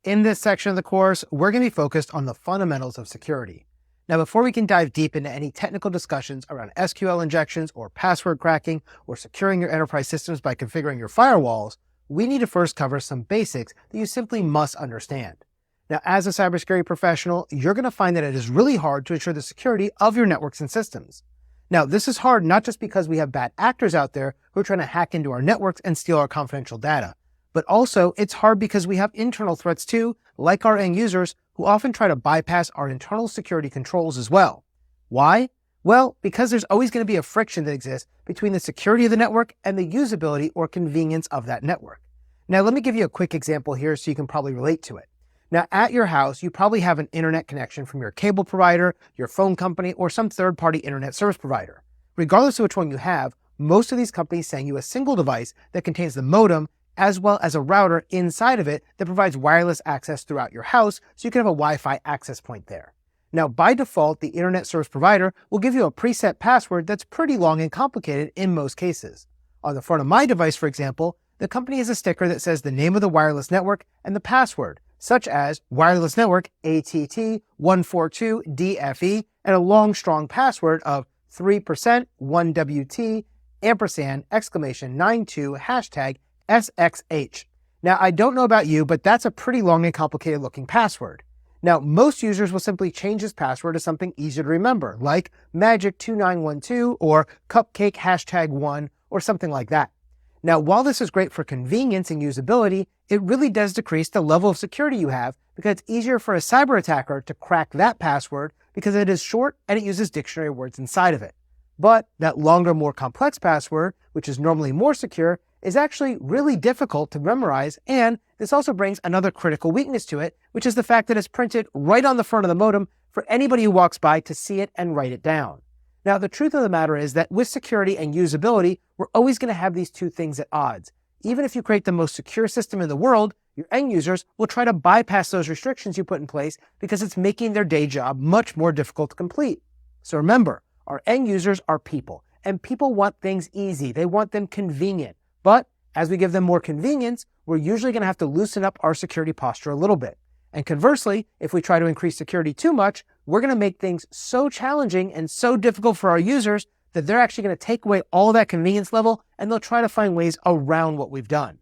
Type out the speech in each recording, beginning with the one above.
In this section of the course, we're going to be focused on the fundamentals of security. Now, before we can dive deep into any technical discussions around SQL injections or password cracking or securing your enterprise systems by configuring your firewalls, we need to first cover some basics that you simply must understand. Now, as a cybersecurity professional, you're going to find that it is really hard to ensure the security of your networks and systems. Now, this is hard not just because we have bad actors out there who are trying to hack into our networks and steal our confidential data, but also it's hard because we have internal threats too, like our end users, who often try to bypass our internal security controls as well. Why? Well, because there's always going to be a friction that exists between the security of the network and the usability or convenience of that network. Now, let me give you a quick example here so you can probably relate to it. Now, at your house, you probably have an internet connection from your cable provider, your phone company, or some third-party internet service provider. Regardless of which one you have, most of these companies send you a single device that contains the modem as well as a router inside of it that provides wireless access throughout your house so you can have a Wi-Fi access point there. Now, by default, the internet service provider will give you a preset password that's pretty long and complicated in most cases. On the front of my device, for example, the company has a sticker that says the name of the wireless network and the password, such as wireless network ATT142DFE, and a long, strong password of 3% 1WT ampersand exclamation 92 hashtag SXH. Now, I don't know about you, but that's a pretty long and complicated looking password. Now, most users will simply change this password to something easier to remember, like magic2912 or cupcake hashtag 1 or something like that. Now, while this is great for convenience and usability, it really does decrease the level of security you have because it's easier for a cyber attacker to crack that password because it is short and it uses dictionary words inside of it. But that longer, more complex password, which is normally more secure, is actually really difficult to memorize, and this also brings another critical weakness to it, which is the fact that it's printed right on the front of the modem for anybody who walks by to see it and write it down. Now, the truth of the matter is that with security and usability, we're always going to have these two things at odds. Even if you create the most secure system in the world, your end users will try to bypass those restrictions you put in place because it's making their day job much more difficult to complete. So remember, our end users are people, and people want things easy. They want them convenient. But as we give them more convenience, we're usually going to have to loosen up our security posture a little bit. And conversely, if we try to increase security too much, we're going to make things so challenging and so difficult for our users that they're actually going to take away all of that convenience level and they'll try to find ways around what we've done.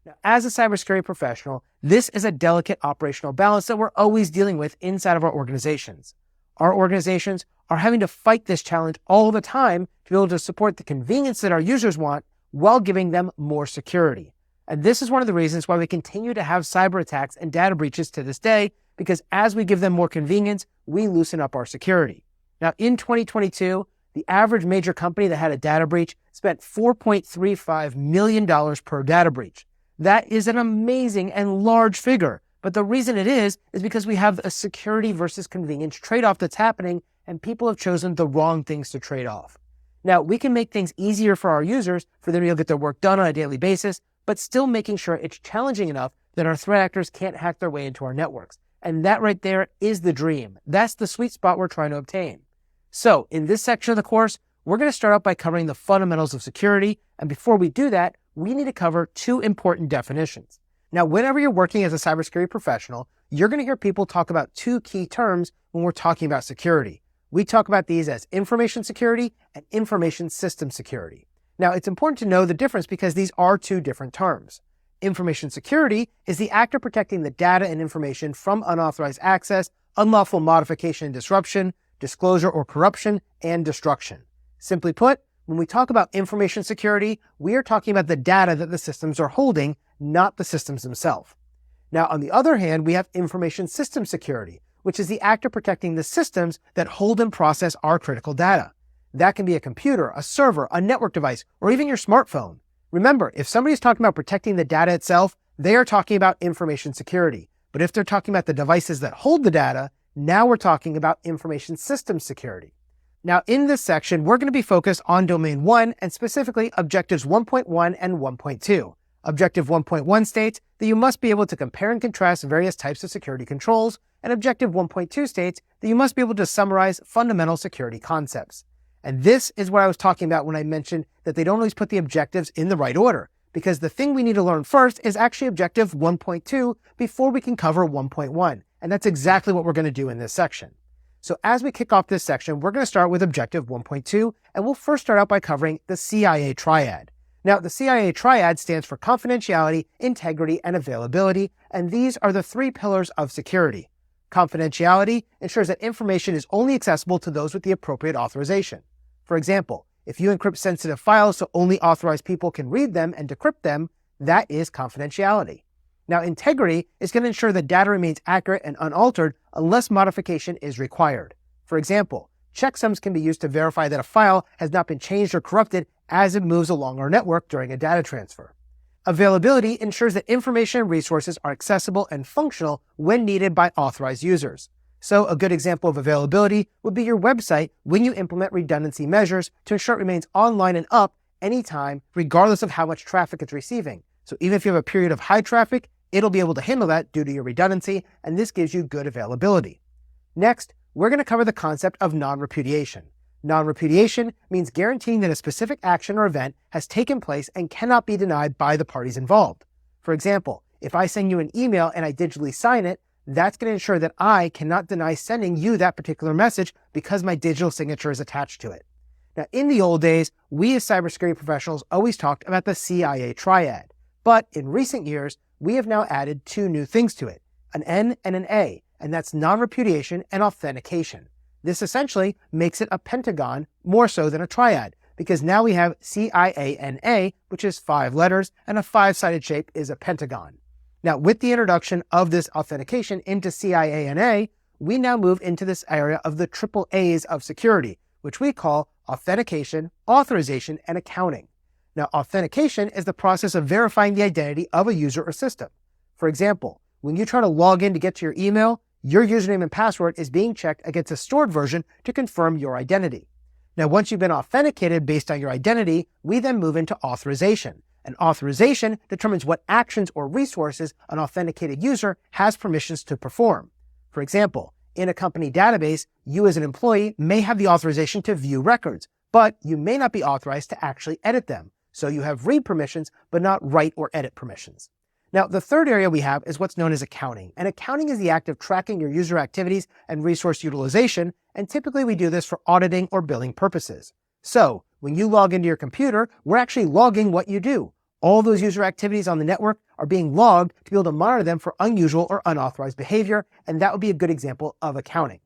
Now, as a cybersecurity professional, this is a delicate operational balance that we're always dealing with inside of our organizations. Our organizations are having to fight this challenge all the time to be able to support the convenience that our users want while giving them more security. And this is one of the reasons why we continue to have cyber attacks and data breaches to this day, because as we give them more convenience, we loosen up our security. Now, in 2022, the average major company that had a data breach spent $4.35 million per data breach. That is an amazing and large figure. But the reason it is because we have a security versus convenience trade-off that's happening, and people have chosen the wrong things to trade off. Now, we can make things easier for our users, for them to be able to get their work done on a daily basis, but still making sure it's challenging enough that our threat actors can't hack their way into our networks. And that right there is the dream. That's the sweet spot we're trying to obtain. So in this section of the course, we're going to start out by covering the fundamentals of security. And before we do that, we need to cover two important definitions. Now, whenever you're working as a cybersecurity professional, you're going to hear people talk about two key terms when we're talking about security. We talk about these as information security and information system security. Now, it's important to know the difference because these are two different terms. Information security is the actor protecting the data and information from unauthorized access, unlawful modification and disruption, disclosure or corruption, and destruction. Simply put, when we talk about information security, we are talking about the data that the systems are holding, not the systems themselves. Now, on the other hand, we have information system security, which is the actor protecting the systems that hold and process our critical data. That can be a computer, a server, a network device, or even your smartphone. Remember, if somebody's talking about protecting the data itself, they are talking about information security. But if they're talking about the devices that hold the data, now we're talking about information system security. Now, in this section, we're going to be focused on Domain 1 and specifically Objectives 1.1 and 1.2. Objective 1.1 states that you must be able to compare and contrast various types of security controls, and Objective 1.2 states that you must be able to summarize fundamental security concepts. And this is what I was talking about when I mentioned that they don't always put the objectives in the right order, because the thing we need to learn first is actually Objective 1.2 before we can cover 1.1. And that's exactly what we're going to do in this section. So as we kick off this section, we're going to start with Objective 1.2, and we'll first start out by covering the CIA triad. Now, the CIA triad stands for confidentiality, integrity, and availability, and these are the three pillars of security. Confidentiality ensures that information is only accessible to those with the appropriate authorization. For example, if you encrypt sensitive files so only authorized people can read them and decrypt them, that is confidentiality. Now, integrity is going to ensure that data remains accurate and unaltered unless modification is required. For example, checksums can be used to verify that a file has not been changed or corrupted as it moves along our network during a data transfer. Availability ensures that information and resources are accessible and functional when needed by authorized users. So a good example of availability would be your website when you implement redundancy measures to ensure it remains online and up anytime, regardless of how much traffic it's receiving. So even if you have a period of high traffic, it'll be able to handle that due to your redundancy, and this gives you good availability. Next, we're going to cover the concept of non-repudiation. Non-repudiation means guaranteeing that a specific action or event has taken place and cannot be denied by the parties involved. For example, if I send you an email and I digitally sign it, that's going to ensure that I cannot deny sending you that particular message because my digital signature is attached to it. Now, in the old days, we as cybersecurity professionals always talked about the CIA triad. But in recent years, we have now added two new things to it, an N and an A, and that's non-repudiation and authentication. This essentially makes it a pentagon more so than a triad, because now we have CIANA, which is 5 letters, and a 5-sided shape is a pentagon. Now, with the introduction of this authentication into CIANA, we now move into this area of the triple A's of security, which we call authentication, authorization, and accounting. Now, authentication is the process of verifying the identity of a user or system. For example, when you try to log in to get to your email, your username and password is being checked against a stored version to confirm your identity. Now, once you've been authenticated based on your identity, we then move into authorization. And authorization determines what actions or resources an authenticated user has permissions to perform. For example, in a company database, you as an employee may have the authorization to view records, but you may not be authorized to actually edit them. So you have read permissions, but not write or edit permissions. Now, the third area we have is what's known as accounting. And accounting is the act of tracking your user activities and resource utilization. And typically we do this for auditing or billing purposes. So when you log into your computer, we're actually logging what you do. All those user activities on the network are being logged to be able to monitor them for unusual or unauthorized behavior. And that would be a good example of accounting.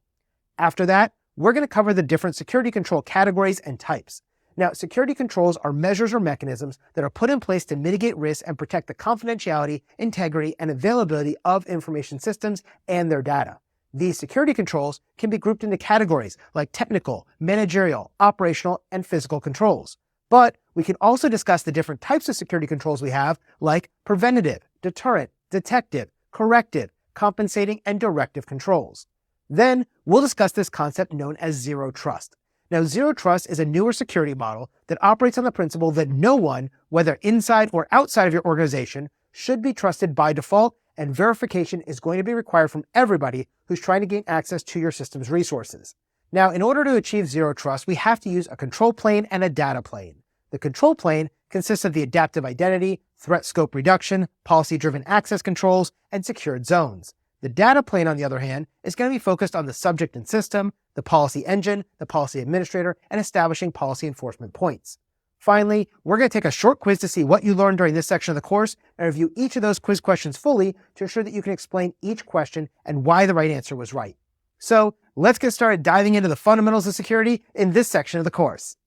After that, we're going to cover the different security control categories and types. Now, security controls are measures or mechanisms that are put in place to mitigate risks and protect the confidentiality, integrity, and availability of information systems and their data. These security controls can be grouped into categories like technical, managerial, operational, and physical controls. But we can also discuss the different types of security controls we have, like preventative, deterrent, detective, corrective, compensating, and directive controls. Then we'll discuss this concept known as zero trust. Now, zero trust is a newer security model that operates on the principle that no one, whether inside or outside of your organization, should be trusted by default, and verification is going to be required from everybody who's trying to gain access to your system's resources. Now, in order to achieve zero trust, we have to use a control plane and a data plane. The control plane consists of the adaptive identity, threat scope reduction, policy-driven access controls, and secured zones. The data plane, on the other hand, is going to be focused on the subject and system, the policy engine, the policy administrator, and establishing policy enforcement points. Finally, we're going to take a short quiz to see what you learned during this section of the course and review each of those quiz questions fully to ensure that you can explain each question and why the right answer was right. So let's get started diving into the fundamentals of security in this section of the course.